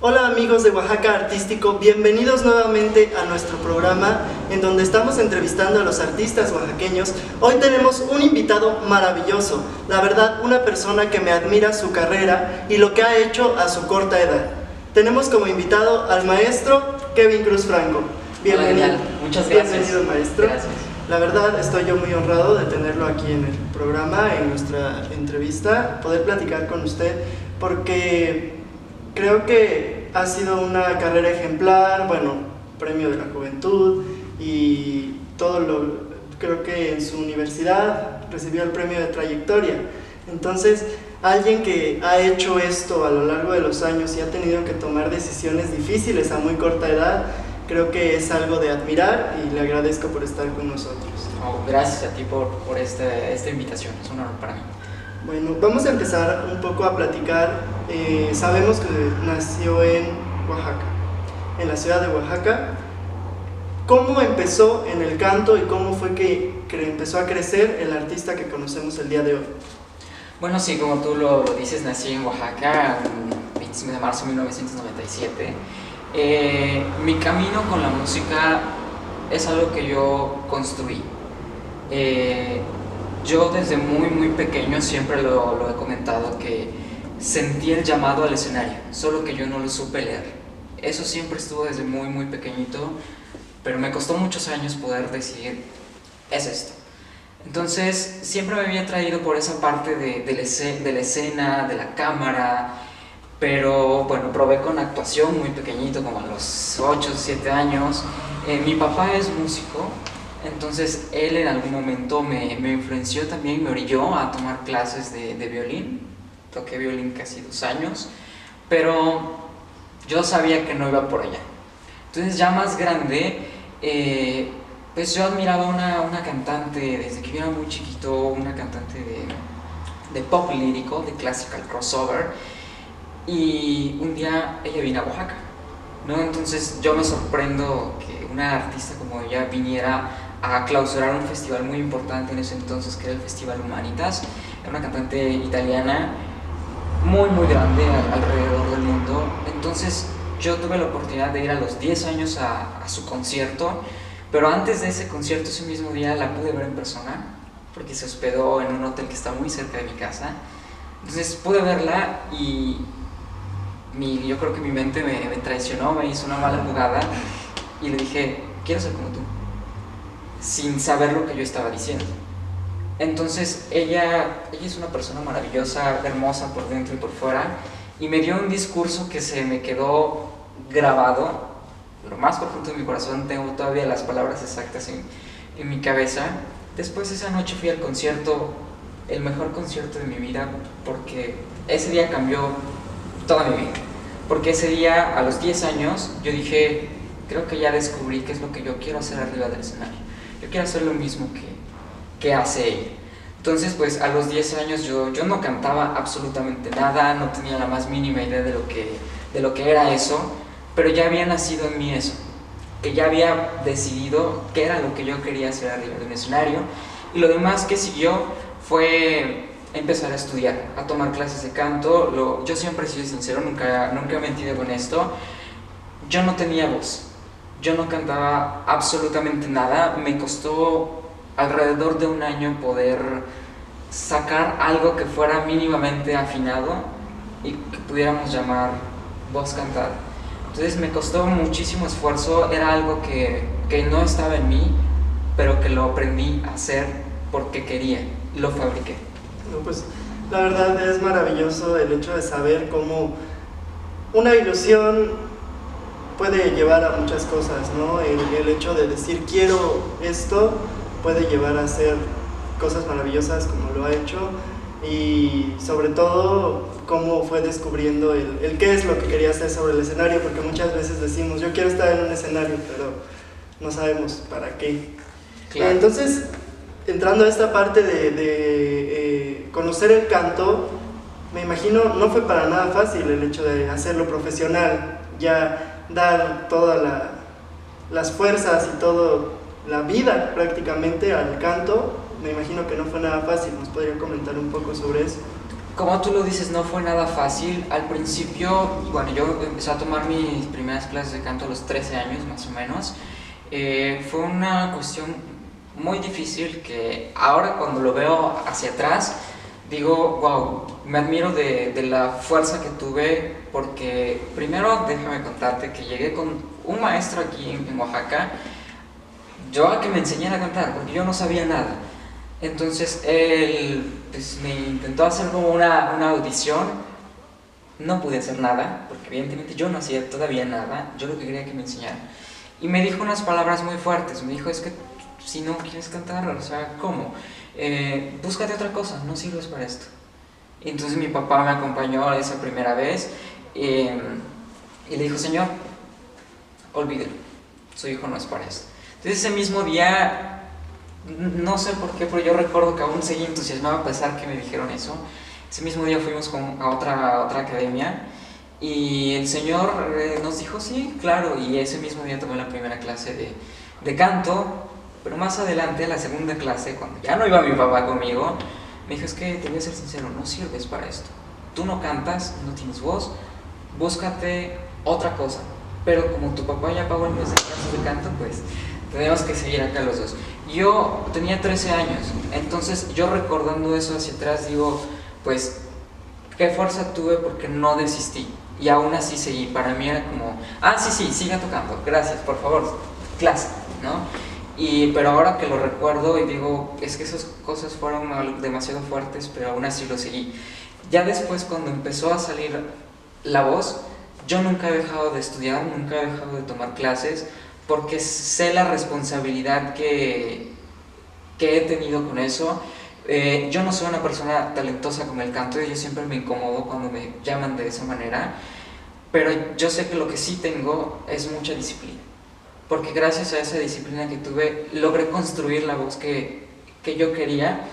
Hola amigos de Oaxaca Artístico, bienvenidos nuevamente a nuestro programa en donde estamos entrevistando a los artistas oaxaqueños. Hoy tenemos un invitado maravilloso, la verdad una persona que me admira su carrera y lo que ha hecho a su corta edad. Tenemos como invitado al maestro Kevin Cruz Franco. Bienvenido. Hola, muchas gracias. Bienvenido maestro. Gracias. La verdad estoy yo muy honrado de tenerlo aquí en el programa, en nuestra entrevista, poder platicar con usted porque creo que ha sido una carrera ejemplar, bueno, premio de la juventud y creo que en su universidad recibió el premio de trayectoria. Entonces, alguien que ha hecho esto a lo largo de los años y ha tenido que tomar decisiones difíciles a muy corta edad, creo que es algo de admirar y le agradezco por estar con nosotros. Oh, gracias a ti por esta invitación, es un honor para mí. Bueno, vamos a empezar un poco a platicar. Sabemos que nació en Oaxaca, en la ciudad de Oaxaca. ¿Cómo empezó en el canto y cómo fue que empezó a crecer el artista que conocemos el día de hoy? Bueno, sí, como tú lo dices, nací en Oaxaca el 25 de marzo de 1997. Mi camino con la música es algo que yo construí. Yo desde muy pequeño siempre lo he comentado que sentí el llamado al escenario, solo que yo no lo supe leer. Eso siempre estuvo desde muy pequeñito, pero me costó muchos años poder decidir, es esto. Entonces siempre me había traído por esa parte de la escena, de la cámara, pero bueno, probé con actuación muy pequeñito, como a los 8 o 7 años. Mi papá es músico. Entonces él en algún momento me influenció también, me orilló a tomar clases de violín. Toqué violín casi 2 años, pero yo sabía que no iba por allá. Entonces ya más grande, pues yo admiraba una cantante, desde que yo era muy chiquito, una cantante de pop lírico, de classical crossover, y un día ella vino a Oaxaca, ¿no? Entonces yo me sorprendo que una artista como ella viniera a clausurar un festival muy importante en ese entonces, que era el Festival Humanitas. Era una cantante italiana muy grande alrededor del mundo. Entonces yo tuve la oportunidad de ir a los 10 años a su concierto, pero antes de ese concierto, ese mismo día la pude ver en persona, porque se hospedó en un hotel que está muy cerca de mi casa. Entonces pude verla y yo creo que mi mente me traicionó, me hizo una mala jugada y le dije, quiero ser como tú, sin saber lo que yo estaba diciendo. Entonces ella es una persona maravillosa, hermosa por dentro y por fuera, y me dio un discurso que se me quedó grabado, lo más profundo de mi corazón. Tengo todavía las palabras exactas en mi cabeza. Después esa noche fui al concierto, el mejor concierto de mi vida, porque ese día cambió toda mi vida. Porque ese día, a los 10 años, yo dije, creo que ya descubrí qué es lo que yo quiero hacer arriba del escenario. Yo quiero hacer lo mismo que hace ella. Entonces, pues a los 10 años yo no cantaba absolutamente nada, no tenía la más mínima idea de lo que era eso, pero ya había nacido en mí eso, que ya había decidido qué era lo que yo quería hacer arriba de un escenario, y lo demás que siguió fue empezar a estudiar, a tomar clases de canto. Yo siempre he sido sincero, nunca he mentido con esto. Yo no tenía voz, yo no cantaba absolutamente nada. Me costó alrededor de 1 año poder sacar algo que fuera mínimamente afinado y que pudiéramos llamar voz cantada. Entonces me costó muchísimo esfuerzo, era algo que no estaba en mí, pero que lo aprendí a hacer porque quería, lo fabriqué. No, pues la verdad es maravilloso el hecho de saber cómo una ilusión puede llevar a muchas cosas, ¿no? El hecho de decir quiero esto puede llevar a hacer cosas maravillosas como lo ha hecho, y sobre todo cómo fue descubriendo el qué es lo que quería hacer sobre el escenario, porque muchas veces decimos yo quiero estar en un escenario, pero no sabemos para qué. Claro. Entonces, entrando a esta parte de conocer el canto, me imagino no fue para nada fácil el hecho de hacerlo profesional, ya dar todas las fuerzas y toda la vida prácticamente al canto. Me imagino que no fue nada fácil. ¿Nos podría comentar un poco sobre eso? Como tú lo dices, no fue nada fácil. Al principio, bueno, yo empecé a tomar mis primeras clases de canto a los 13 años más o menos. Fue una cuestión muy difícil que ahora cuando lo veo hacia atrás, digo, wow, me admiro de la fuerza que tuve, porque primero déjame contarte que llegué con un maestro aquí en Oaxaca, yo a que me enseñara a cantar, porque yo no sabía nada. Entonces él pues, me intentó hacer como una audición, no pude hacer nada, porque evidentemente yo no hacía todavía nada, yo lo que quería que me enseñara. Y me dijo unas palabras muy fuertes, me dijo, es que si no quieres cantar, o sea, ¿cómo? Búscate otra cosa, no sirves para esto. Y entonces mi papá me acompañó esa primera vez y le dijo, señor, olvídelo, su hijo no es para esto. Entonces ese mismo día, no sé por qué, pero yo recuerdo que aún seguí entusiasmado a pesar que me dijeron eso. Ese mismo día fuimos a otra academia y el señor nos dijo, sí, claro, y ese mismo día tomé la primera clase de canto, pero más adelante, la segunda clase, cuando ya no iba mi papá conmigo, me dijo, es que te voy a ser sincero, no sirves para esto. Tú no cantas, no tienes voz, búscate otra cosa. Pero como tu papá ya pagó el mes de clases de canto, pues tenemos que seguir acá los dos. Yo tenía 13 años, entonces yo recordando eso hacia atrás digo, pues qué fuerza tuve porque no desistí. Y aún así seguí, para mí era como, sí, siga tocando, gracias, por favor, clase, ¿no? Pero ahora que lo recuerdo y digo, es que esas cosas fueron demasiado fuertes, pero aún así lo seguí. Ya después cuando empezó a salir la voz, yo nunca he dejado de estudiar, nunca he dejado de tomar clases, porque sé la responsabilidad que he tenido con eso. Yo no soy una persona talentosa con el canto y yo siempre me incomodo cuando me llaman de esa manera, pero yo sé que lo que sí tengo es mucha disciplina, porque gracias a esa disciplina que tuve logré construir la voz que yo quería,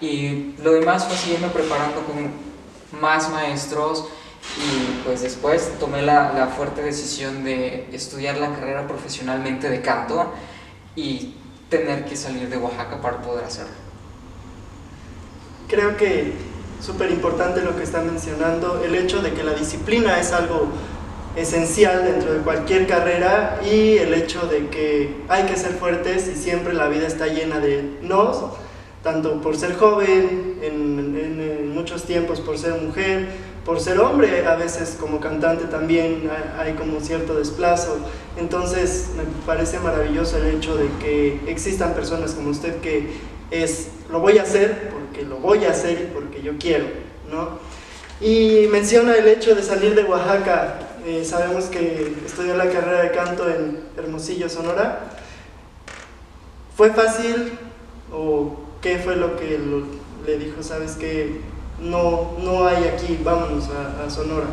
y lo demás fue seguirme preparando con más maestros, y pues después tomé la fuerte decisión de estudiar la carrera profesionalmente de canto y tener que salir de Oaxaca para poder hacerlo. Creo que súper importante lo que está mencionando, el hecho de que la disciplina es algo esencial dentro de cualquier carrera, y el hecho de que hay que ser fuertes y siempre la vida está llena de nos, tanto por ser joven, en muchos tiempos por ser mujer, por ser hombre, a veces como cantante también hay como cierto desplazo. Entonces me parece maravilloso el hecho de que existan personas como usted que lo voy a hacer porque lo voy a hacer y porque yo quiero, ¿no? Y menciona el hecho de salir de Oaxaca. Sabemos que estudió la carrera de canto en Hermosillo, Sonora. ¿Fue fácil o qué fue lo que le dijo, sabes que no hay aquí, vámonos a Sonora?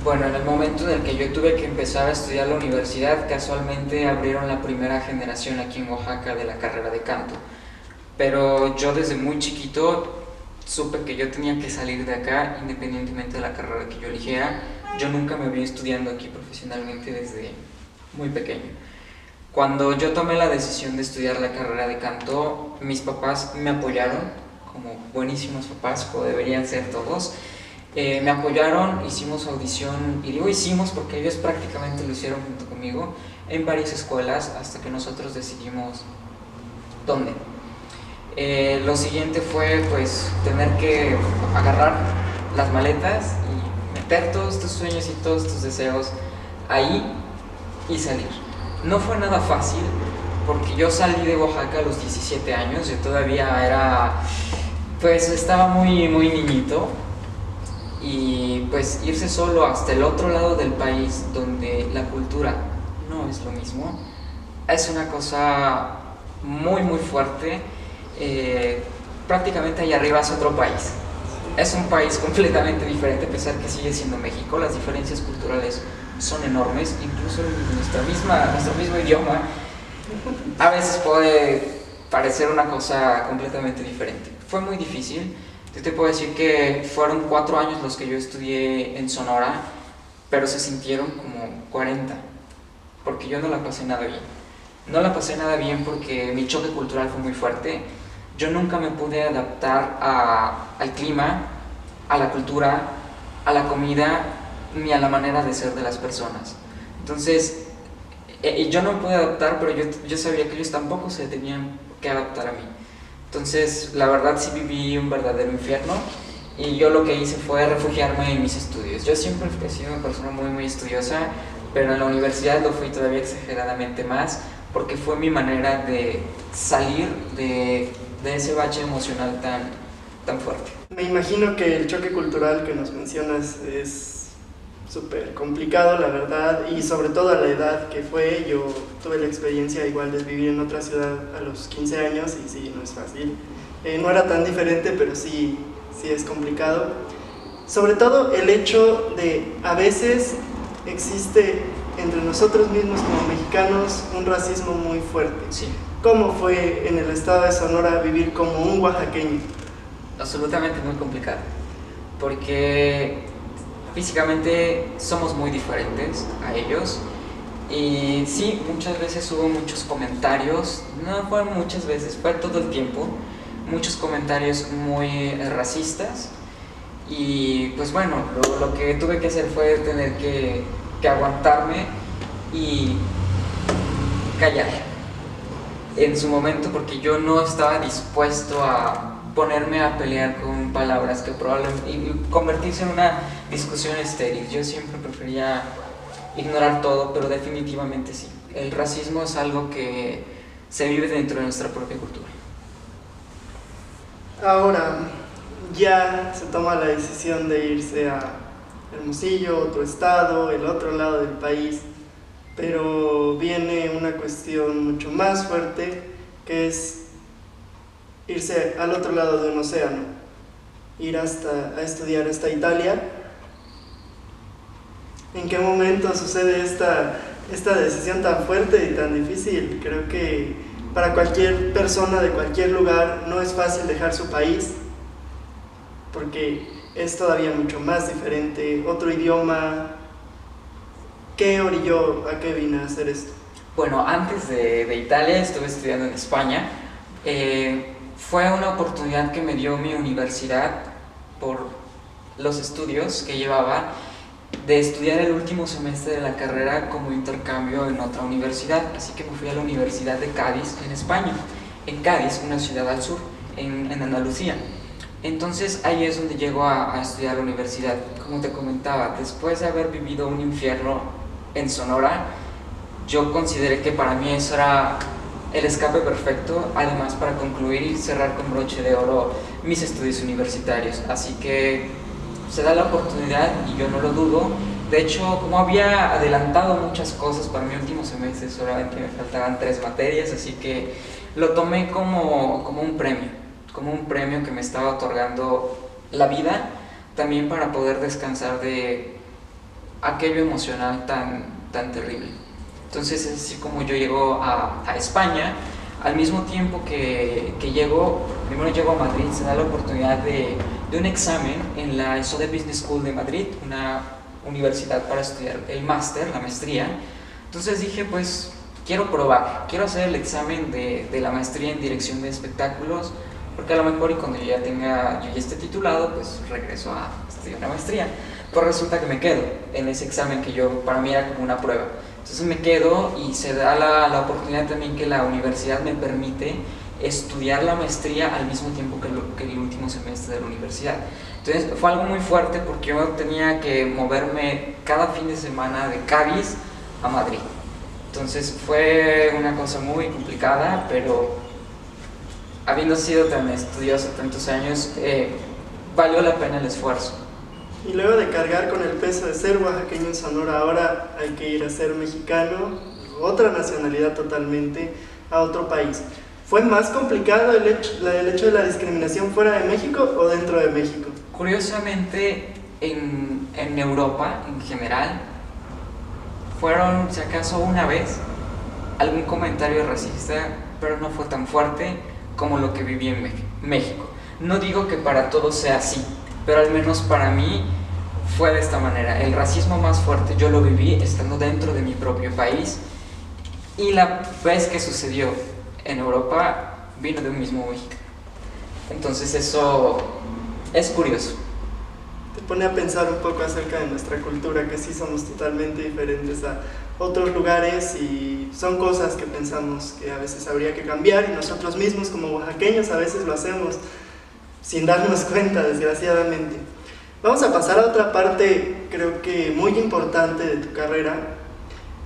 Bueno, en el momento en el que yo tuve que empezar a estudiar la universidad, casualmente abrieron la primera generación aquí en Oaxaca de la carrera de canto. Pero yo desde muy chiquito supe que yo tenía que salir de acá independientemente de la carrera que yo eligiera. Yo nunca me vi estudiando aquí profesionalmente desde muy pequeño. Cuando yo tomé la decisión de estudiar la carrera de canto, mis papás me apoyaron, como buenísimos papás, como deberían ser todos. Me apoyaron, hicimos audición, y digo hicimos porque ellos prácticamente lo hicieron junto conmigo, en varias escuelas hasta que nosotros decidimos dónde. Lo siguiente fue pues tener que agarrar las maletas y meter todos tus sueños y todos tus deseos ahí y salir. No fue nada fácil porque yo salí de Oaxaca a los 17 años, yo todavía estaba muy niñito, y pues irse solo hasta el otro lado del país donde la cultura no es lo mismo, es una cosa muy fuerte. Prácticamente allá arriba es otro país, es un país completamente diferente, a pesar que sigue siendo México. Las diferencias culturales son enormes, incluso nuestro mismo idioma a veces puede parecer una cosa completamente diferente. Fue muy difícil. Yo te puedo decir que fueron 4 años los que yo estudié en Sonora, pero se sintieron como 40, porque yo no la pasé nada bien. No la pasé nada bien porque mi choque cultural fue muy fuerte. Yo nunca me pude adaptar al clima, a la cultura, a la comida, ni a la manera de ser de las personas. Entonces, yo no me pude adaptar, pero yo sabía que ellos tampoco se tenían que adaptar a mí. Entonces, la verdad sí viví un verdadero infierno y yo lo que hice fue refugiarme en mis estudios. Yo siempre he sido una persona muy, muy estudiosa, pero en la universidad lo fui todavía exageradamente más, porque fue mi manera de salir de ese bache emocional tan fuerte. Me imagino que el choque cultural que nos mencionas es súper complicado, la verdad, y sobre todo a la edad que fue. Yo tuve la experiencia igual de vivir en otra ciudad a los 15 años y sí, no es fácil. No era tan diferente, pero sí es complicado. Sobre todo el hecho de a veces existe entre nosotros mismos como mexicanos un racismo muy fuerte. Sí. ¿Cómo fue en el estado de Sonora vivir como un oaxaqueño? Absolutamente muy complicado, porque físicamente somos muy diferentes a ellos y sí, muchas veces hubo muchos comentarios, no fueron muchas veces, fue todo el tiempo, muchos comentarios muy racistas y pues bueno, lo que tuve que hacer fue tener que aguantarme y callar en su momento, porque yo no estaba dispuesto a ponerme a pelear con palabras que probablemente y convertirse en una discusión estéril. Yo siempre prefería ignorar todo, pero definitivamente sí. El racismo es algo que se vive dentro de nuestra propia cultura. Ahora ya se toma la decisión de irse a Hermosillo, otro estado, el otro lado del país, pero viene una cuestión mucho más fuerte, que es irse al otro lado de un océano, ir a estudiar hasta Italia. ¿En qué momento sucede esta decisión tan fuerte y tan difícil? Creo que para cualquier persona de cualquier lugar no es fácil dejar su país, porque es todavía mucho más diferente, otro idioma. ¿Qué orilló a qué vine a hacer esto? Bueno, antes de Italia estuve estudiando en España. Fue una oportunidad que me dio mi universidad por los estudios que llevaba, de estudiar el último semestre de la carrera como intercambio en otra universidad. Así que me fui a la Universidad de Cádiz en España, en Cádiz, una ciudad al sur, en Andalucía. Entonces ahí es donde llego a estudiar a la universidad. Como te comentaba, después de haber vivido un infierno en Sonora, yo consideré que para mí eso era el escape perfecto, además para concluir y cerrar con broche de oro mis estudios universitarios. Así que se da la oportunidad y yo no lo dudo. De hecho, como había adelantado muchas cosas para mi último semestre, solamente me faltaban 3 materias, así que lo tomé como un premio que me estaba otorgando la vida, también para poder descansar de aquello emocional tan terrible. Entonces es así como yo llego a España. Al mismo tiempo que llego, primero llego a Madrid, se da la oportunidad de un examen en la ESODE Business School de Madrid, una universidad para estudiar el máster, la maestría. Entonces dije, pues quiero probar, quiero hacer el examen de la maestría en dirección de espectáculos, porque a lo mejor y cuando yo ya esté titulado, pues regreso a estudiar una maestría. Pues resulta que me quedo en ese examen que para mí era como una prueba. Entonces me quedo y se da la oportunidad también que la universidad me permite estudiar la maestría al mismo tiempo que el último semestre de la universidad. Entonces fue algo muy fuerte porque yo tenía que moverme cada fin de semana de Cádiz a Madrid. Entonces fue una cosa muy complicada, pero habiendo sido tan estudioso tantos años, valió la pena el esfuerzo. Y luego de cargar con el peso de ser oaxaqueño en Sonora, ahora hay que ir a ser mexicano, otra nacionalidad totalmente, a otro país. ¿Fue más complicado el hecho de la discriminación fuera de México o dentro de México? Curiosamente, en Europa en general, fueron, si acaso una vez, algún comentario racista, pero no fue tan fuerte como lo que viví en México. No digo que para todos sea así, pero al menos para mí fue de esta manera. El racismo más fuerte yo lo viví estando dentro de mi propio país, y la vez que sucedió en Europa vino de un mismo mexicano. Entonces eso es curioso. pone a pensar un poco acerca de nuestra cultura, que sí somos totalmente diferentes a otros lugares y son cosas que pensamos que a veces habría que cambiar y nosotros mismos como oaxaqueños a veces lo hacemos sin darnos cuenta, desgraciadamente. Vamos a pasar a otra parte, creo que muy importante de tu carrera.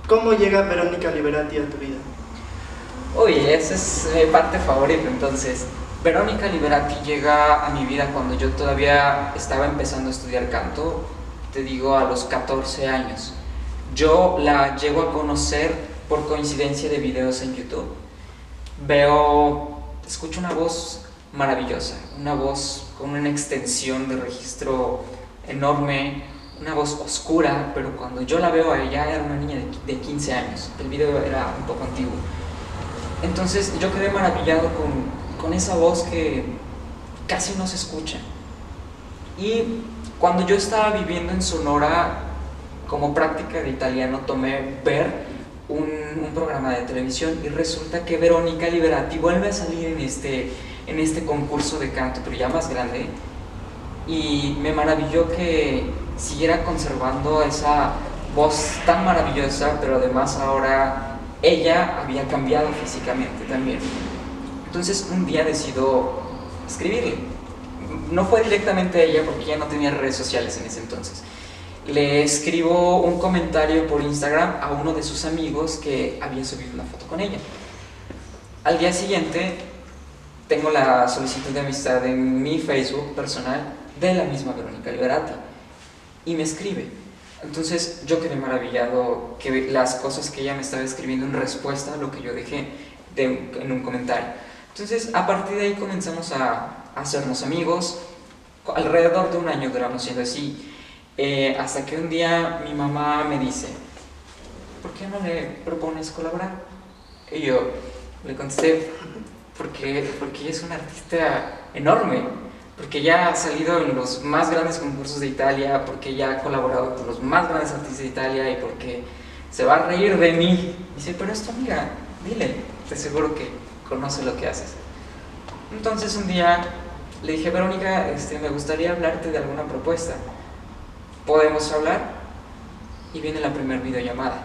¿Cómo llega Verónica Liberati a tu vida? Uy, esa es mi parte favorita. Entonces, Verónica Liberati llega a mi vida cuando yo todavía estaba empezando a estudiar canto, te digo a los 14 años. Yo la llego a conocer por coincidencia de videos en YouTube. Escucho una voz maravillosa, una voz con una extensión de registro enorme, una voz oscura, pero cuando yo la veo a ella era una niña de 15 años, el video era un poco antiguo. Entonces yo quedé maravillado con esa voz que casi no se escucha. Y cuando yo estaba viviendo en Sonora, como práctica de italiano, tomé ver un programa de televisión y resulta que Verónica Liberati vuelve a salir en este concurso de canto, pero ya más grande, y me maravilló que siguiera conservando esa voz tan maravillosa, pero además ahora ella había cambiado físicamente también. Entonces un día decido escribirle. No fue directamente a ella porque ella no tenía redes sociales en ese entonces. Le escribo un comentario por Instagram a uno de sus amigos que había subido una foto con ella. Al día siguiente tengo la solicitud de amistad en mi Facebook personal de la misma Verónica Liberati y me escribe. Entonces yo quedé maravillado que las cosas que ella me estaba escribiendo en respuesta a lo que yo dejé en un comentario. Entonces a partir de ahí comenzamos a hacernos amigos. Alrededor de un año duramos siendo así, hasta que un día mi mamá me dice: ¿por qué no le propones colaborar? Y yo le contesté: porque ella es una artista enorme, porque ella ha salido en los más grandes concursos de Italia, porque ella ha colaborado con los más grandes artistas de Italia y porque se va a reír de mí. Dice: pero es tu amiga, dile, te aseguro que conoce lo que haces. Entonces un día le dije: Verónica, me gustaría hablarte de alguna propuesta, ¿podemos hablar? Y viene la primera videollamada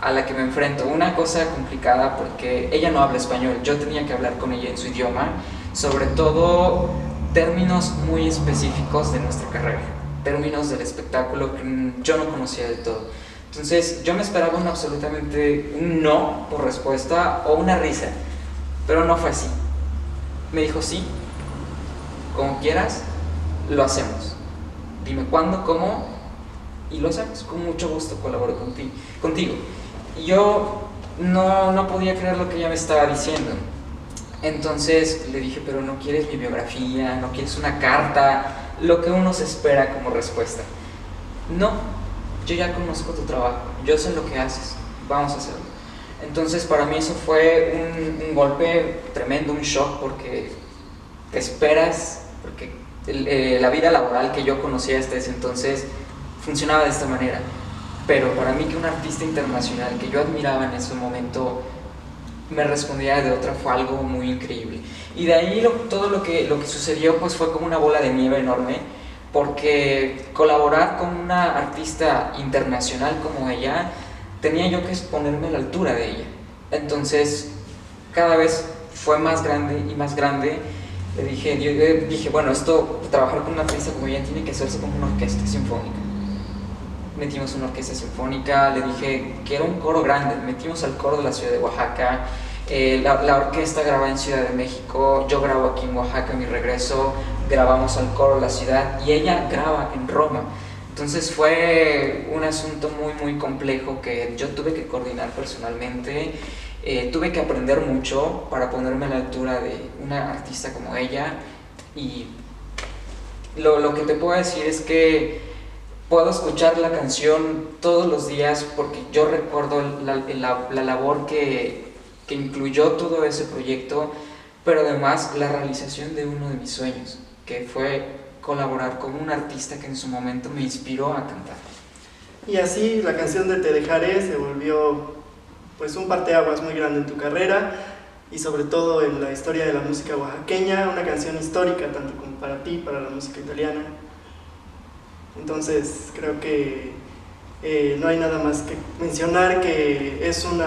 a la que me enfrento, una cosa complicada porque ella no habla español, yo tenía que hablar con ella en su idioma, sobre todo términos muy específicos de nuestra carrera, términos del espectáculo que yo no conocía del todo. Entonces yo me esperaba absolutamente un no por respuesta o una risa, pero no fue así. Me dijo: sí, como quieras, lo hacemos. Dime cuándo, cómo, y lo hacemos. Con mucho gusto colaboro contigo. Y yo no podía creer lo que ella me estaba diciendo. Entonces le dije: pero no quieres mi biografía, no quieres una carta, lo que uno se espera como respuesta. No, yo ya conozco tu trabajo, yo sé lo que haces, vamos a hacerlo. Entonces para mí eso fue un golpe tremendo, un shock, porque te esperas, porque la vida laboral que yo conocía hasta ese entonces funcionaba de esta manera, pero para mí que un artista internacional que yo admiraba en ese momento me respondía de otra fue algo muy increíble. Y de ahí todo lo que sucedió pues fue como una bola de nieve enorme, porque colaborar con una artista internacional como ella, tenía yo que ponerme a la altura de ella. Entonces cada vez fue más grande y más grande. Yo dije, bueno, trabajar con una artista como ella tiene que hacerse como una orquesta sinfónica. Metimos una orquesta sinfónica, le dije que era un coro grande, metimos al coro de la ciudad de Oaxaca, la orquesta graba en Ciudad de México, yo grabo aquí en Oaxaca, en mi regreso, grabamos al coro de la ciudad y ella graba en Roma. Entonces fue un asunto muy muy complejo que yo tuve que coordinar personalmente. Tuve que aprender mucho para ponerme a la altura de una artista como ella, y lo que te puedo decir es que puedo escuchar la canción todos los días porque yo recuerdo la labor que incluyó todo ese proyecto, pero además la realización de uno de mis sueños, que fue colaborar con un artista que en su momento me inspiró a cantar. Y así la canción de Te Dejaré se volvió pues un parteaguas muy grande en tu carrera y sobre todo en la historia de la música oaxaqueña, una canción histórica tanto como para ti, para la música italiana. Entonces creo que no hay nada más que mencionar, que es un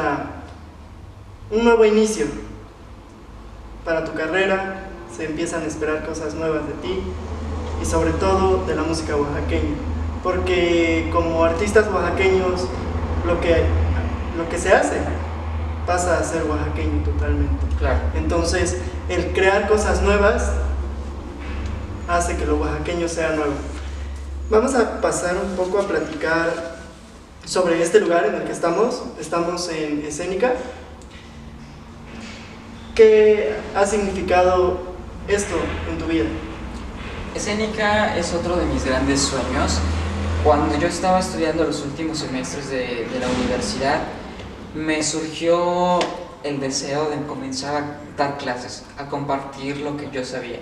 nuevo inicio para tu carrera, se empiezan a esperar cosas nuevas de ti y sobre todo de la música oaxaqueña, porque como artistas oaxaqueños lo que se hace pasa a ser oaxaqueño totalmente. Claro. Entonces el crear cosas nuevas hace que lo oaxaqueño sea nuevo. Vamos a pasar un poco a platicar sobre este lugar en el que estamos en Escénica. ¿Qué ha significado esto en tu vida? Escénica es otro de mis grandes sueños. Cuando yo estaba estudiando los últimos semestres de la universidad, me surgió el deseo de comenzar a dar clases, a compartir lo que yo sabía.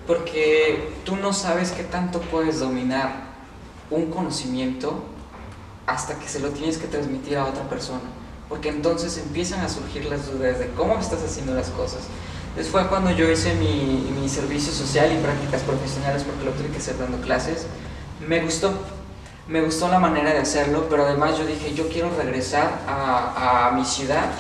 Porque tú no sabes qué tanto puedes dominar un conocimiento hasta que se lo tienes que transmitir a otra persona, porque entonces empiezan a surgir las dudas de cómo estás haciendo las cosas. Entonces fue cuando yo hice mi servicio social y prácticas profesionales, porque lo tuve que hacer dando clases. Me gustó la manera de hacerlo, pero además yo dije, yo quiero regresar a mi ciudad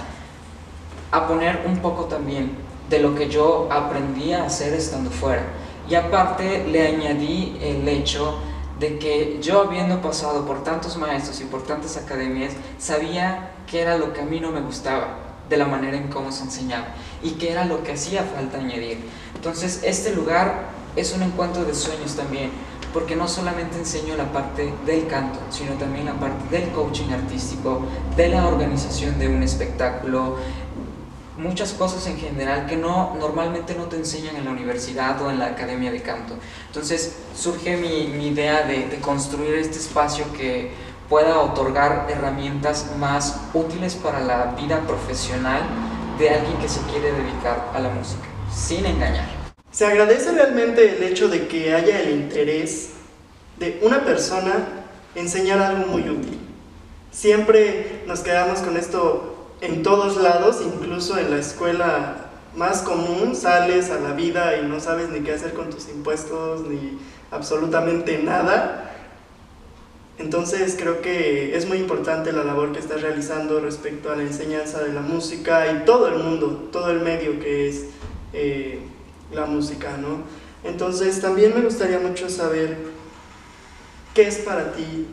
a poner un poco también de lo que yo aprendí a hacer estando fuera. Y aparte le añadí el hecho de que yo, habiendo pasado por tantos maestros y por tantas academias, sabía qué era lo que a mí no me gustaba de la manera en cómo se enseñaba y qué era lo que hacía falta añadir. Entonces este lugar es un encuentro de sueños también, porque no solamente enseño la parte del canto, sino también la parte del coaching artístico, de la organización de un espectáculo, muchas cosas en general que normalmente no te enseñan en la universidad o en la academia de canto. Entonces surge mi idea de construir este espacio que pueda otorgar herramientas más útiles para la vida profesional de alguien que se quiere dedicar a la música, sin engañar. Se agradece realmente el hecho de que haya el interés de una persona enseñar algo muy útil. Siempre nos quedamos con esto en todos lados, incluso en la escuela más común, sales a la vida y no sabes ni qué hacer con tus impuestos, ni absolutamente nada. Entonces creo que es muy importante la labor que estás realizando respecto a la enseñanza de la música y todo el mundo, todo el medio que es la música, ¿no? Entonces también me gustaría mucho saber qué es para ti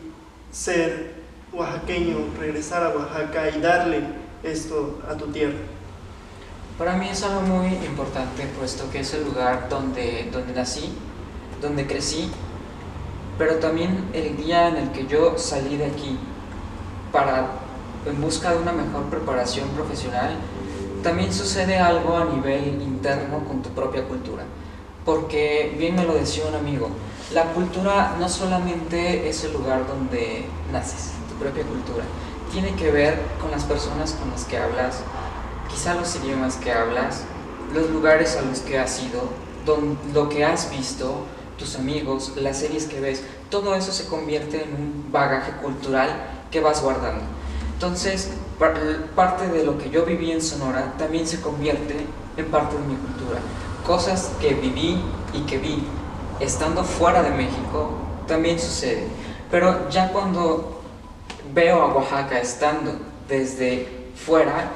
ser oaxaqueño, regresar a Oaxaca y darle esto a tu tierra. Para mí es algo muy importante, puesto que es el lugar donde nací, donde crecí, pero también el día en el que yo salí de aquí en busca de una mejor preparación profesional, también sucede algo a nivel interno con tu propia cultura, porque bien me lo decía un amigo, la cultura no solamente es el lugar donde naces, tu propia cultura, tiene que ver con las personas con las que hablas, quizá los idiomas que hablas, los lugares a los que has ido, lo que has visto, tus amigos, las series que ves, todo eso se convierte en un bagaje cultural que vas guardando. Entonces, parte de lo que yo viví en Sonora también se convierte en parte de mi cultura. Cosas que viví y que vi estando fuera de México también sucede. Pero ya cuando veo a Oaxaca estando desde fuera,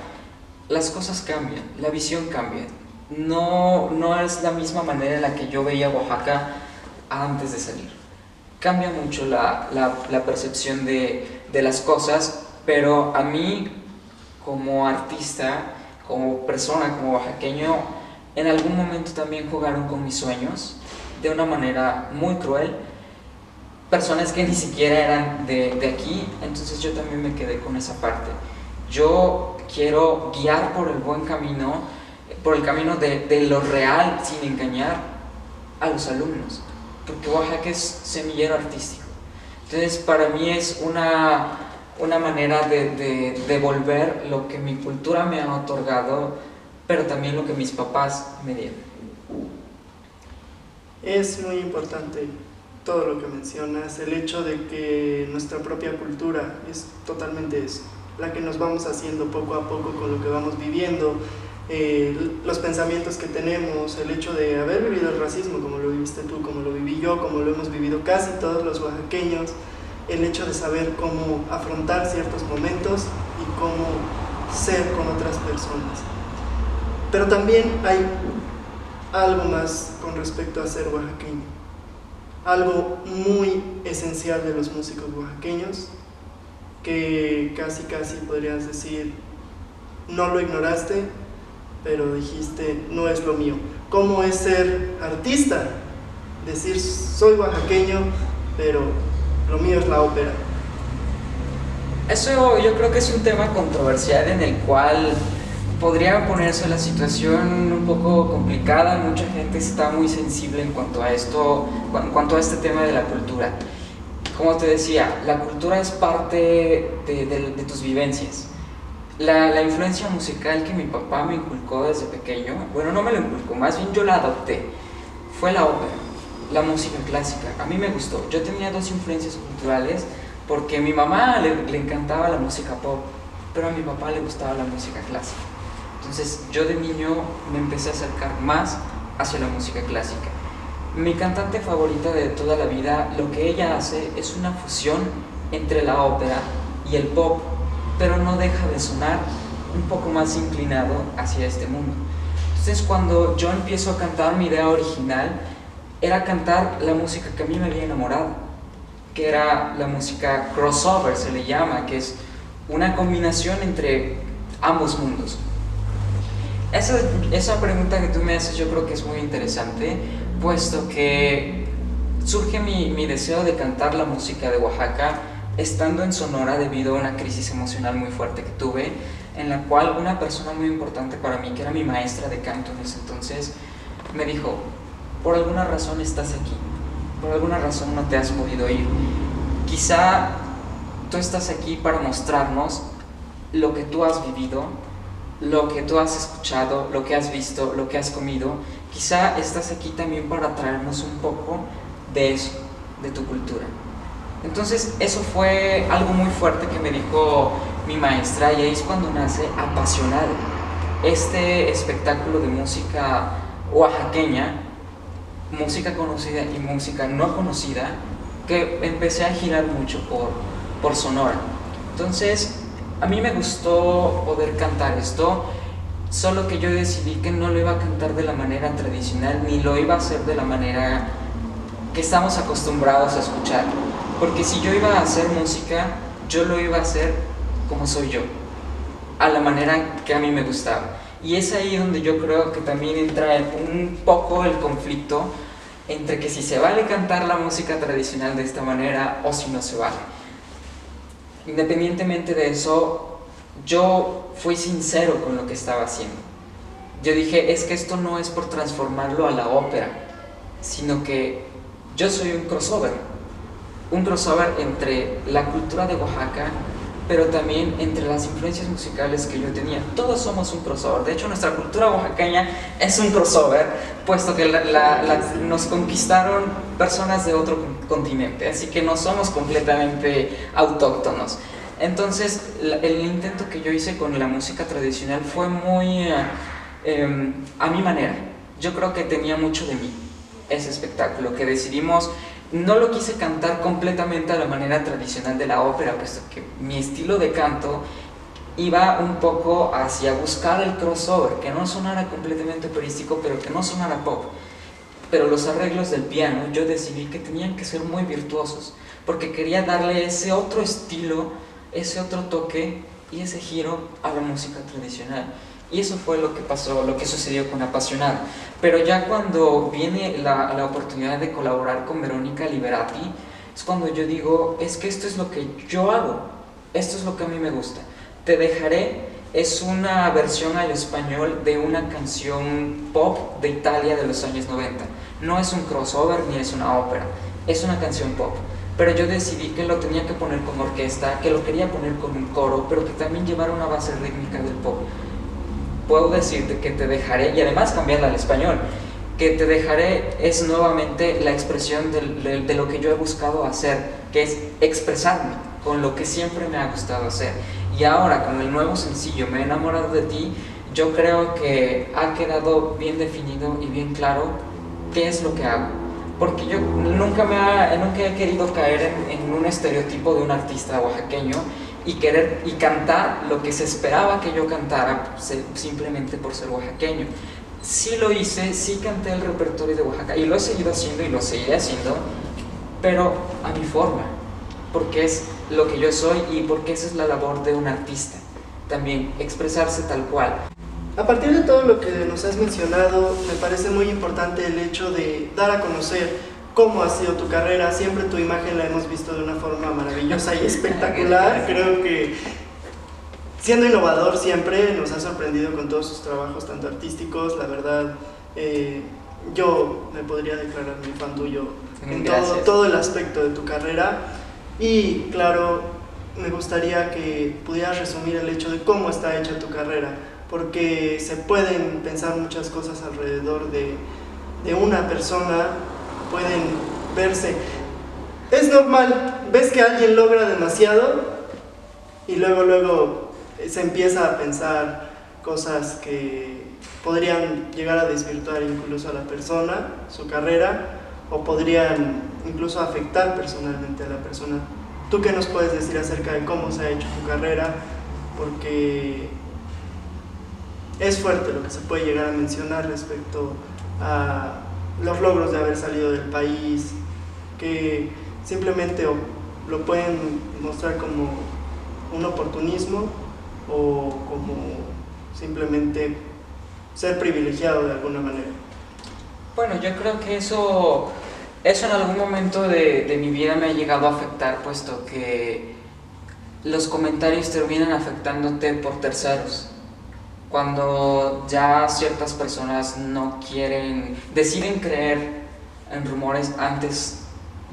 las cosas cambian, la visión cambia. No es la misma manera en la que yo veía Oaxaca antes de salir. Cambia mucho la percepción de las cosas, pero a mí como artista, como persona, como oaxaqueño, en algún momento también jugaron con mis sueños de una manera muy cruel. Personas que ni siquiera eran de aquí, entonces yo también me quedé con esa parte. Yo quiero guiar por el buen camino, por el camino de lo real, sin engañar a los alumnos, porque Oaxaca es semillero artístico. Entonces para mí es una manera de devolver lo que mi cultura me ha otorgado, pero también lo que mis papás me dieron. Es muy importante todo lo que mencionas, el hecho de que nuestra propia cultura es totalmente eso, la que nos vamos haciendo poco a poco con lo que vamos viviendo, los pensamientos que tenemos, el hecho de haber vivido el racismo como lo viviste tú, como lo viví yo, como lo hemos vivido casi todos los oaxaqueños, el hecho de saber cómo afrontar ciertos momentos y cómo ser con otras personas. Pero también hay algo más con respecto a ser oaxaqueño, algo muy esencial de los músicos oaxaqueños, que casi podrías decir, no lo ignoraste, pero dijiste, no es lo mío. ¿Cómo es ser artista? Decir, soy oaxaqueño, pero lo mío es la ópera. Eso yo creo que es un tema controversial en el cual podría ponerse la situación un poco complicada. Mucha gente está muy sensible en cuanto a esto, en cuanto a este tema de la cultura. Como te decía, la cultura es parte de tus vivencias. La influencia musical que mi papá me inculcó desde pequeño, bueno, no me lo inculcó, más bien yo la adopté, fue la ópera, la música clásica. A mí me gustó. Yo tenía dos influencias culturales, porque a mi mamá le encantaba la música pop, pero a mi papá le gustaba la música clásica. Entonces yo de niño me empecé a acercar más hacia la música clásica. Mi cantante favorita de toda la vida, lo que ella hace es una fusión entre la ópera y el pop, pero no deja de sonar un poco más inclinado hacia este mundo. Entonces cuando yo empiezo a cantar, mi idea original era cantar la música que a mí me había enamorado, que era la música crossover, se le llama, que es una combinación entre ambos mundos. Esa pregunta que tú me haces yo creo que es muy interesante, puesto que surge mi deseo de cantar la música de Oaxaca estando en Sonora debido a una crisis emocional muy fuerte que tuve, en la cual una persona muy importante para mí, que era mi maestra de canto en ese entonces, me dijo, por alguna razón estás aquí, por alguna razón no te has podido ir, quizá tú estás aquí para mostrarnos lo que tú has vivido, lo que tú has escuchado, lo que has visto, lo que has comido. Quizá estás aquí también para traernos un poco de eso, de tu cultura. Entonces eso fue algo muy fuerte que me dijo mi maestra, y ahí es cuando nace Apasionado, este espectáculo de música oaxaqueña, música conocida y música no conocida, que empecé a girar mucho por Sonora. Entonces a mí me gustó poder cantar esto, solo que yo decidí que no lo iba a cantar de la manera tradicional, ni lo iba a hacer de la manera que estamos acostumbrados a escuchar, porque si yo iba a hacer música, yo lo iba a hacer como soy yo, a la manera que a mí me gustaba. Y es ahí donde yo creo que también entra un poco el conflicto entre que si se vale cantar la música tradicional de esta manera o si no se vale. Independientemente de eso, yo fui sincero con lo que estaba haciendo. Yo dije, es que esto no es por transformarlo a la ópera, sino que yo soy un crossover entre la cultura de Oaxaca, pero también entre las influencias musicales que yo tenía. Todos somos un crossover. De hecho, nuestra cultura oaxaqueña es un crossover, puesto que nos conquistaron personas de otro continente, así que no somos completamente autóctonos. Entonces, el intento que yo hice con la música tradicional fue muy a mi manera. Yo creo que tenía mucho de mí ese espectáculo, que decidimos. No lo quise cantar completamente a la manera tradicional de la ópera, puesto que mi estilo de canto iba un poco hacia buscar el crossover, que no sonara completamente operístico, pero que no sonara pop. Pero los arreglos del piano, yo decidí que tenían que ser muy virtuosos, porque quería darle ese otro estilo, ese otro toque y ese giro a la música tradicional. Y eso fue lo que pasó, lo que sucedió con Apasionado. Pero ya cuando viene la oportunidad de colaborar con Verónica Liberati, es cuando yo digo, es que esto es lo que yo hago, esto es lo que a mí me gusta. Te dejaré es una versión al español de una canción pop de Italia de los años 90. No es un crossover ni es una ópera, es una canción pop. Pero yo decidí que lo tenía que poner con orquesta, que lo quería poner con un coro, pero que también llevara una base rítmica del pop. Puedo decirte que Te dejaré, y además cambiarla al español, que Te dejaré es nuevamente la expresión de lo que yo he buscado hacer, que es expresarme con lo que siempre me ha gustado hacer. Y ahora con el nuevo sencillo Me he enamorado de ti, yo creo que ha quedado bien definido y bien claro qué es lo que hago. Porque yo nunca he querido caer en un estereotipo de un artista oaxaqueño y cantar lo que se esperaba que yo cantara simplemente por ser oaxaqueño. Sí lo hice, sí canté el repertorio de Oaxaca y lo he seguido haciendo y lo seguiré haciendo, pero a mi forma, porque es lo que yo soy y porque esa es la labor de un artista, también expresarse tal cual. A partir de todo lo que nos has mencionado, me parece muy importante el hecho de dar a conocer cómo ha sido tu carrera. Siempre tu imagen la hemos visto de una forma maravillosa y espectacular. Creo que siendo innovador siempre nos ha sorprendido con todos sus trabajos, tanto artísticos. La verdad, yo me podría declarar muy fan tuyo en todo el aspecto de tu carrera. Y claro, me gustaría que pudieras resumir el hecho de cómo está hecha tu carrera, porque se pueden pensar muchas cosas alrededor de una persona, pueden verse. Es normal, ves que alguien logra demasiado y luego se empieza a pensar cosas que podrían llegar a desvirtuar incluso a la persona, su carrera, o podrían incluso afectar personalmente a la persona. ¿Tú qué nos puedes decir acerca de cómo se ha hecho tu carrera? Porque es fuerte lo que se puede llegar a mencionar respecto a los logros de haber salido del país, que simplemente lo pueden mostrar como un oportunismo o como simplemente ser privilegiado de alguna manera. Bueno, yo creo que eso en algún momento de mi vida me ha llegado a afectar, puesto que los comentarios terminan afectándote por terceros. Cuando ya ciertas personas deciden creer en rumores antes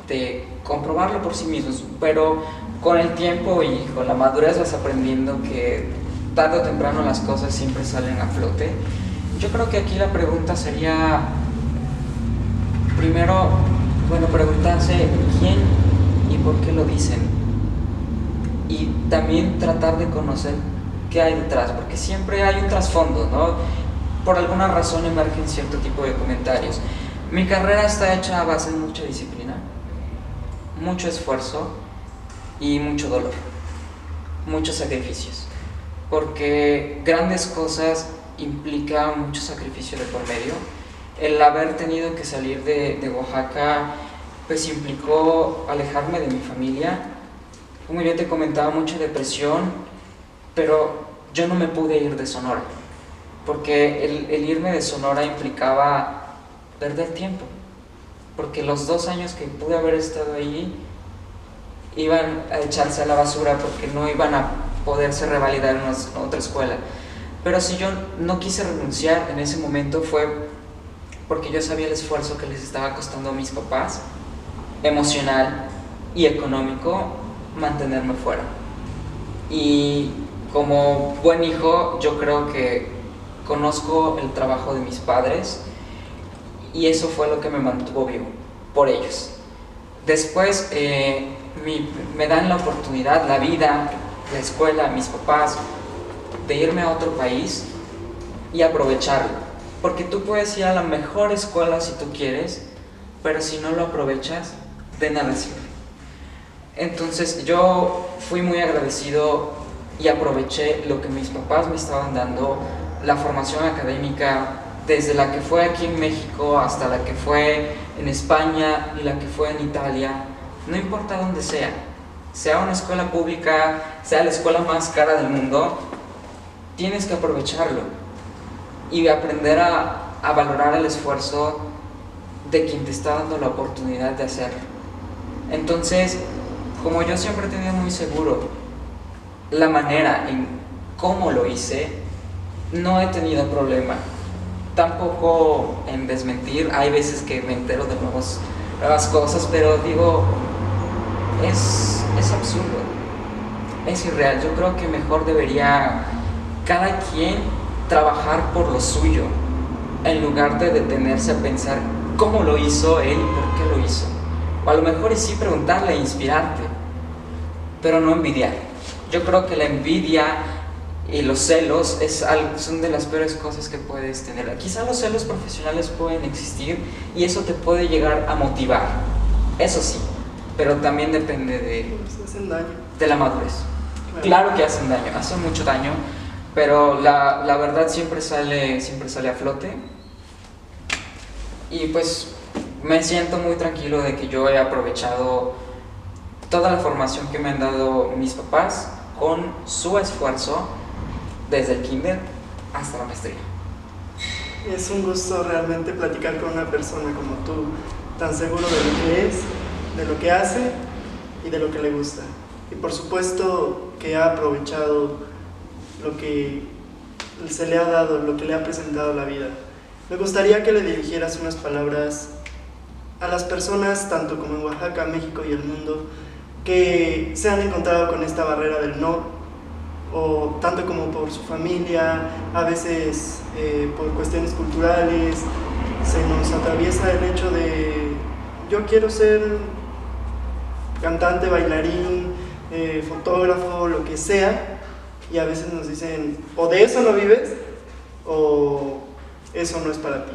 de comprobarlo por sí mismos, pero con el tiempo y con la madurez vas aprendiendo que tarde o temprano las cosas siempre salen a flote. Yo creo que aquí la pregunta sería, primero, preguntarse quién y por qué lo dicen, y también tratar de conocer qué hay detrás, porque siempre hay un trasfondo, ¿no? Por alguna razón emergen cierto tipo de comentarios. Mi carrera está hecha a base de mucha disciplina, mucho esfuerzo y mucho dolor, muchos sacrificios, porque grandes cosas implican mucho sacrificio de por medio. El haber tenido que salir de Oaxaca pues implicó alejarme de mi familia. Como yo te comentaba, mucha depresión, pero yo no me pude ir de Sonora, porque el irme de Sonora implicaba perder tiempo, porque los 2 años que pude haber estado ahí iban a echarse a la basura porque no iban a poderse revalidar en otra escuela. Pero si yo no quise renunciar en ese momento fue porque yo sabía el esfuerzo que les estaba costando a mis papás, emocional y económico, mantenerme fuera. Y como buen hijo, yo creo que conozco el trabajo de mis padres y eso fue lo que me mantuvo vivo, por ellos. Después me dan la oportunidad, la vida, la escuela, mis papás, de irme a otro país y aprovecharlo. Porque tú puedes ir a la mejor escuela si tú quieres, pero si no lo aprovechas, de nada sirve. Entonces yo fui muy agradecido y aproveché lo que mis papás me estaban dando, la formación académica, desde la que fue aquí en México hasta la que fue en España y la que fue en Italia, no importa dónde sea una escuela pública, sea la escuela más cara del mundo, tienes que aprovecharlo y aprender a valorar el esfuerzo de quien te está dando la oportunidad de hacerlo. Entonces, como yo siempre he tenido muy seguro la manera en cómo lo hice, no he tenido problema. Tampoco en desmentir, hay veces que me entero de nuevas cosas, pero digo, es absurdo, es irreal. Yo creo que mejor debería cada quien trabajar por lo suyo, en lugar de detenerse a pensar cómo lo hizo él y por qué lo hizo. O a lo mejor sí preguntarle e inspirarte, pero no envidiar. Yo creo que la envidia Y los celos son de las peores cosas que puedes tener. Quizá los celos profesionales pueden existir y eso te puede llegar a motivar, eso sí, pero también depende Pues hacen daño. de la madurez. Claro que hacen daño, hacen mucho daño, pero la verdad siempre sale a flote. Y pues me siento muy tranquilo de que yo he aprovechado toda la formación que me han dado mis papás con su esfuerzo desde el kinder hasta la maestría. Es un gusto realmente platicar con una persona como tú, tan seguro de lo que es, de lo que hace y de lo que le gusta. Y por supuesto que ha aprovechado lo que se le ha dado, lo que le ha presentado la vida. Me gustaría que le dirigieras unas palabras a las personas, tanto como en Oaxaca, México y el mundo, que se han encontrado con esta barrera del no, o tanto como por su familia, a veces por cuestiones culturales, se nos atraviesa el hecho de yo quiero ser cantante, bailarín, fotógrafo, lo que sea, y a veces nos dicen o de eso no vives o eso no es para ti.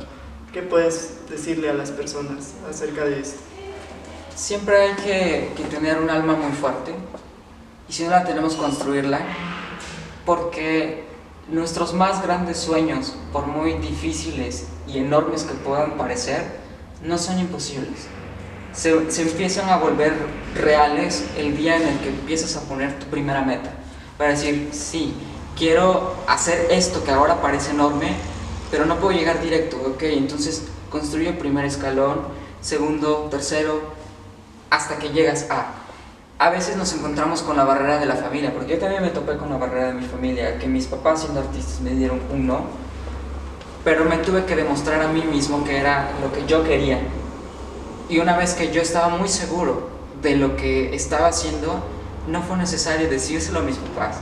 ¿Qué puedes decirle a las personas acerca de esto? Siempre hay que tener un alma muy fuerte, y si no la tenemos, construirla, porque nuestros más grandes sueños, por muy difíciles y enormes que puedan parecer, no son imposibles. Se empiezan a volver reales el día en el que empiezas a poner tu primera meta, para decir, sí, quiero hacer esto que ahora parece enorme, pero no puedo llegar directo, ok, entonces construye el primer escalón, segundo, tercero, hasta que llegas a veces nos encontramos con la barrera de la familia, porque yo también me topé con la barrera de mi familia, que mis papás siendo artistas me dieron un no, pero me tuve que demostrar a mí mismo que era lo que yo quería. Y una vez que yo estaba muy seguro de lo que estaba haciendo, no fue necesario decírselo a mis papás.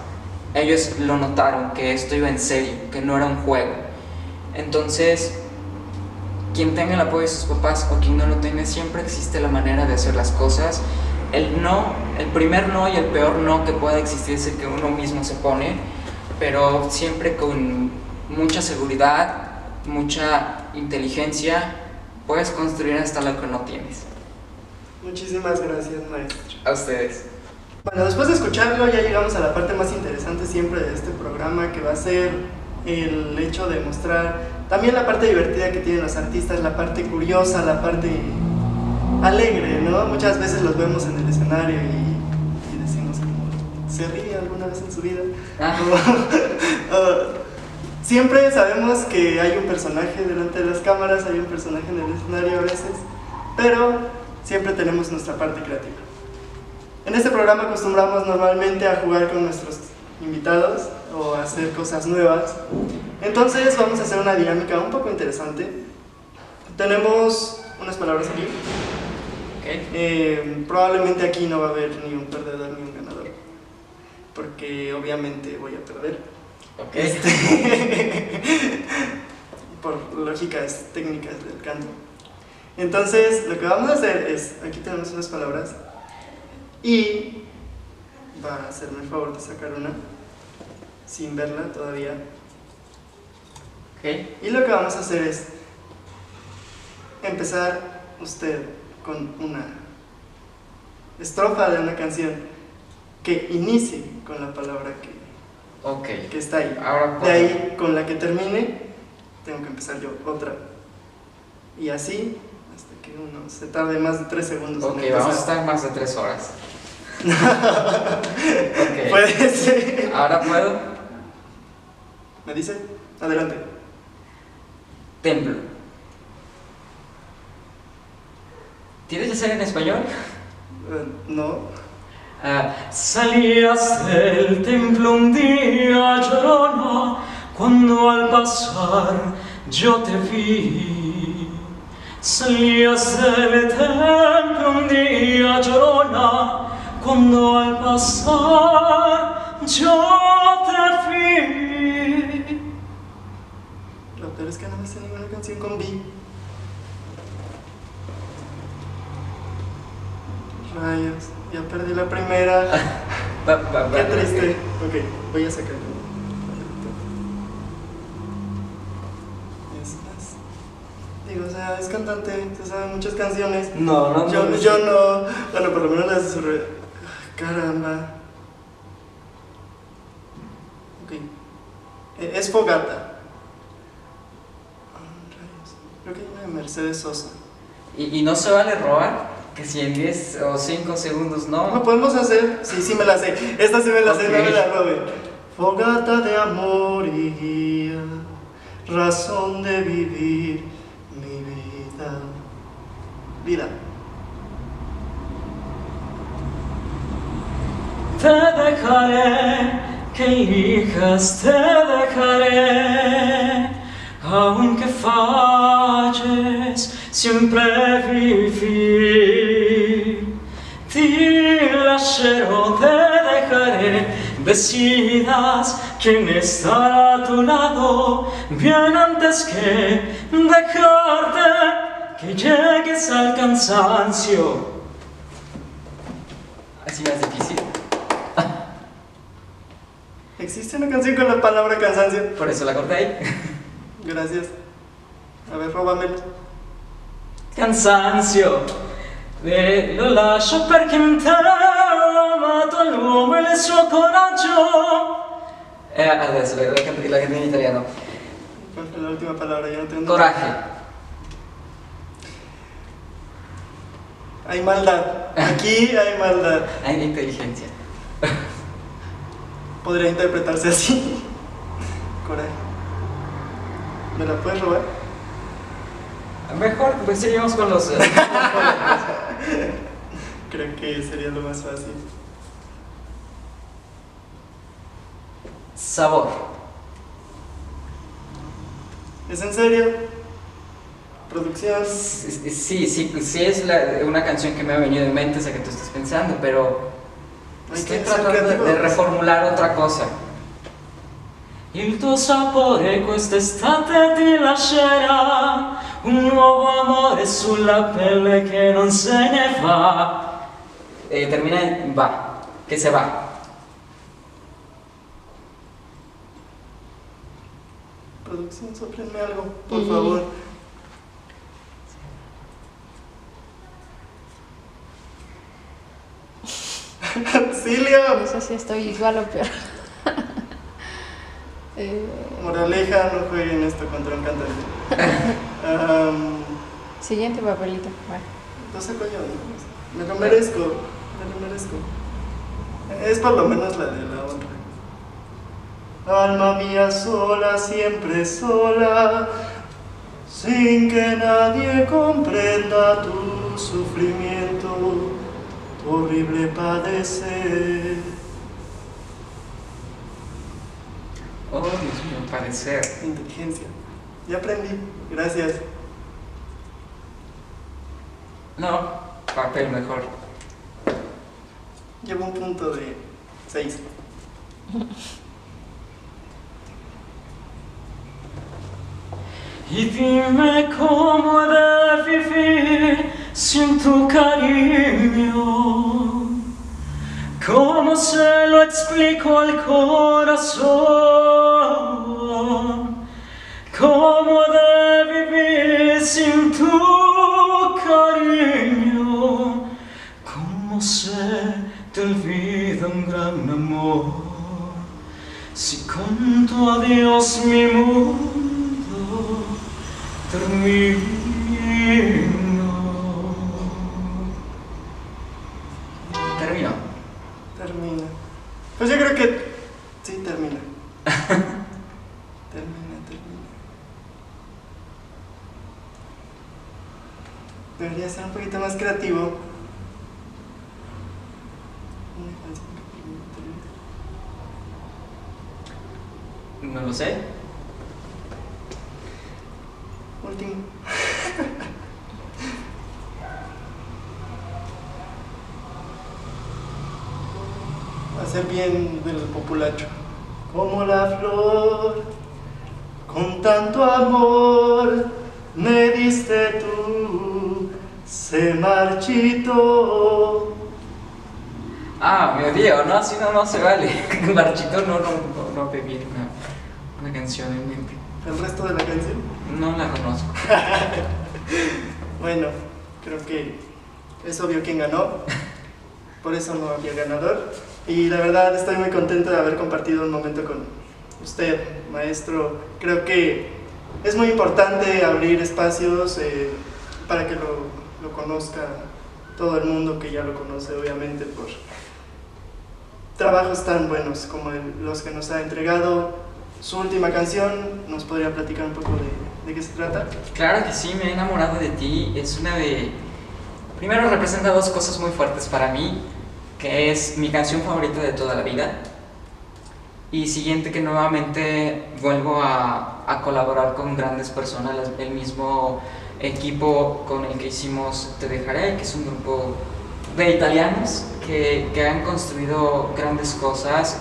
Ellos lo notaron, que esto iba en serio, que no era un juego. Entonces, quien tenga el apoyo de sus papás o quien no lo tenga, siempre existe la manera de hacer las cosas. El no, el primer no y el peor no que pueda existir es el que uno mismo se pone, pero siempre con mucha seguridad, mucha inteligencia, puedes construir hasta lo que no tienes. Muchísimas gracias, maestro. A ustedes. Bueno, después de escucharlo ya llegamos a la parte más interesante siempre de este programa, que va a ser el hecho de mostrar también la parte divertida que tienen los artistas, la parte curiosa, la parte alegre, ¿no? Muchas veces los vemos en el escenario y decimos como, ¿se ríe alguna vez en su vida? Siempre sabemos que hay un personaje delante de las cámaras, hay un personaje en el escenario a veces, pero siempre tenemos nuestra parte creativa. En este programa acostumbramos normalmente a jugar con nuestros invitados o a hacer cosas nuevas. Entonces vamos a hacer una dinámica un poco interesante. Tenemos unas palabras aquí. Okay. Probablmente aquí no va a haber ni un perdedor ni un ganador, porque obviamente voy a perder. Okay. Por lógicas técnicas del canto. Entonces lo que vamos a hacer es, aquí tenemos unas palabras y va a hacerme el favor de sacar una sin verla todavía. Okay. Y lo que vamos a hacer es empezar usted con una estrofa de una canción que inicie con la palabra que está ahí. Ahora de ahí, con la que termine, tengo que empezar yo otra. Y así, hasta que uno se tarde más de 3 segundos. Ok, en vamos a estar más de 3 horas. Okay. Puede ser. ¿Ahora puedo? ¿Me dice? Adelante. Templo. ¿Tienes que ser en español? No. Salías del templo un día, llorona, cuando al pasar yo te vi. Salías del templo un día, llorona, cuando al pasar yo te vi. Lo peor es que no me sé ninguna canción con B. Rayos, ya perdí la primera. Qué triste. Ok, voy a sacar. Digo, o sea, es cantante, se sabe muchas canciones. No. Yo no. Bueno, por lo menos las de su caramba. Ok. Es Fogata. Creo que hay una de Mercedes Sosa. Y no se vale robar, que si en 10 o 5 segundos no. ¿Lo podemos hacer? Sí, me la sé. Esta sí me la sé, no me la roben. Fogata de amor y guía, razón de vivir mi vida. Vida. Te dejaré, que elijas, te dejaré, aunque falles, siempre vivir. Ti lascerò, te dejaré, decidas quién estará a tu lado, bien antes que dejarte, que llegues al cansancio. Así más difícil. ¿Existe una canción con la palabra cansancio? Por eso la corté ahí. Gracias. A ver, róbamelo. Cansancio, lo lascio perché in te ho amato l'uomo e il suo coraggio. Adesso, la canto in italiano. ¿Cuál fue la última palabra? Ya no tengo. Coraje. Hay maldad. Aquí hay maldad. Hay inteligencia. Podría interpretarse así. Coraje. ¿Me la puedes robar? Mejor, pues seguimos con los. Creo que sería lo más fácil. Sabor. ¿Es en serio? ¿Producción? Sí, es una canción que me ha venido en mente, sé que tú estás pensando, pero Hay estoy que ser tratando creativo. de reformular otra cosa. Il tuo sapore quest'estate ti lascerà, un nuovo amore sulla pelle che non se ne va. Termina en va, que se va. Producción, sóplenme algo, por favor. ¡Auxilio! No sé si estoy igual o peor. Moraleja, no jueguen esto contra un cantante. Siguiente papelito. Bueno. Lo saco yo, ¿no? Me lo merezco, Es por lo menos la de la honra. Alma mía sola, siempre sola, sin que nadie comprenda tu sufrimiento, tu horrible padecer. Oh, Dios mío, padecer. Inteligencia. Ya aprendí, gracias. No, papel mejor. Llevo un punto de 6. Y dime cómo he de vivir sin tu cariño, cómo se lo explico al corazón, cómo he de vivir sin tu cariño, cómo se te olvida un gran amor, si con tu adiós mi mundo termino. Termina. Pues yo creo que sí, termina. Termina. Debería ser un poquito más creativo. No lo sé. Último. Va a ser bien del populacho. Como la flor, con tanto amor, me diste tú, se marchitó. Ah, me odio, no, así no se vale. Marchito no pedir una canción en mente. el resto de la canción? No la conozco. Bueno, creo que es obvio quién ganó, por eso no había ganador. Y la verdad estoy muy contento de haber compartido un momento con usted, maestro. Creo que es muy importante abrir espacios para que lo conozca todo el mundo, que ya lo conoce obviamente por trabajos tan buenos como los que nos ha entregado. Su última canción, ¿nos podría platicar un poco de qué se trata? Claro que sí, me he enamorado de ti. Es una de... Primero representa dos cosas muy fuertes para mí, que es mi canción favorita de toda la vida. Y siguiente, que nuevamente vuelvo a colaborar con grandes personas, el mismo equipo con el que hicimos Te Dejaré, que es un grupo de italianos que han construido grandes cosas.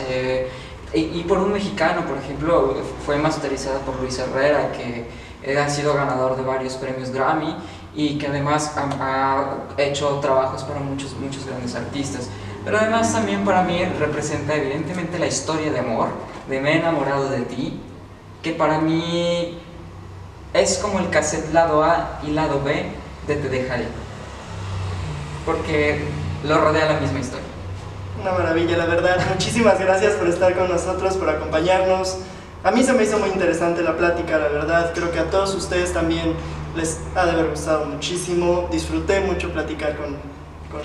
Y por un mexicano, por ejemplo, fue masterizada por Luis Herrera, que ha sido ganador de varios premios Grammy y que además ha hecho trabajos para muchos grandes artistas. Pero además también para mí representa evidentemente la historia de amor, de Me he enamorado de ti, que para mí es como el cassette lado A y lado B de Te Dejaré, porque lo rodea la misma historia. Una maravilla, la verdad. Muchísimas gracias por estar con nosotros, por acompañarnos. A mí se me hizo muy interesante la plática, la verdad. Creo que a todos ustedes también les ha de haber gustado muchísimo. Disfruté mucho platicar con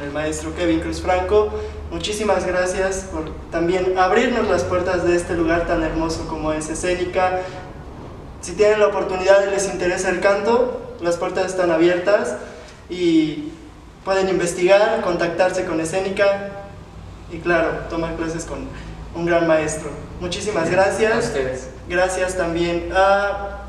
el maestro Kevin Cruz Franco. Muchísimas gracias por también abrirnos las puertas de este lugar tan hermoso como es Escénica. Si tienen la oportunidad y les interesa el canto, las puertas están abiertas y pueden investigar, contactarse con Escénica y claro, tomar clases con un gran maestro. Muchísimas gracias. A ustedes. Gracias también a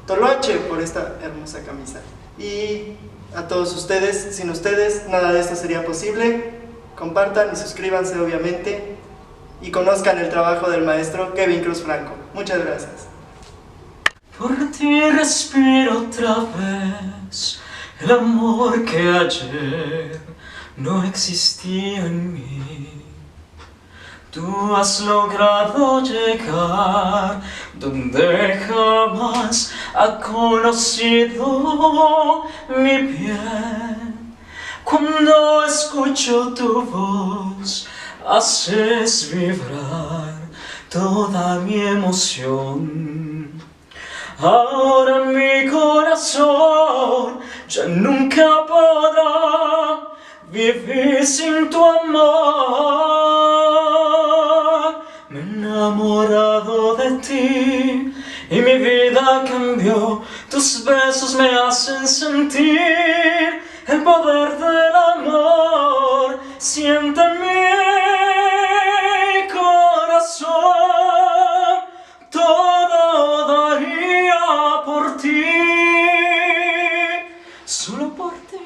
Toloache por esta hermosa camisa. Y a todos ustedes, sin ustedes nada de esto sería posible. Compartan y suscríbanse obviamente y conozcan el trabajo del maestro Kevin Cruz Franco. Muchas gracias. Por ti respiro otra vez el amor que ayer no existía en mí. Tú has logrado llegar donde jamás ha conocido mi piel. Cuando escucho tu voz, haces vibrar toda mi emoción. Ahora mi corazón ya nunca podrá vivir sin tu amor. Me he enamorado de ti y mi vida cambió. Tus besos me hacen sentir el poder del amor. Siente mi corazón, todo daría por ti, solo por ti.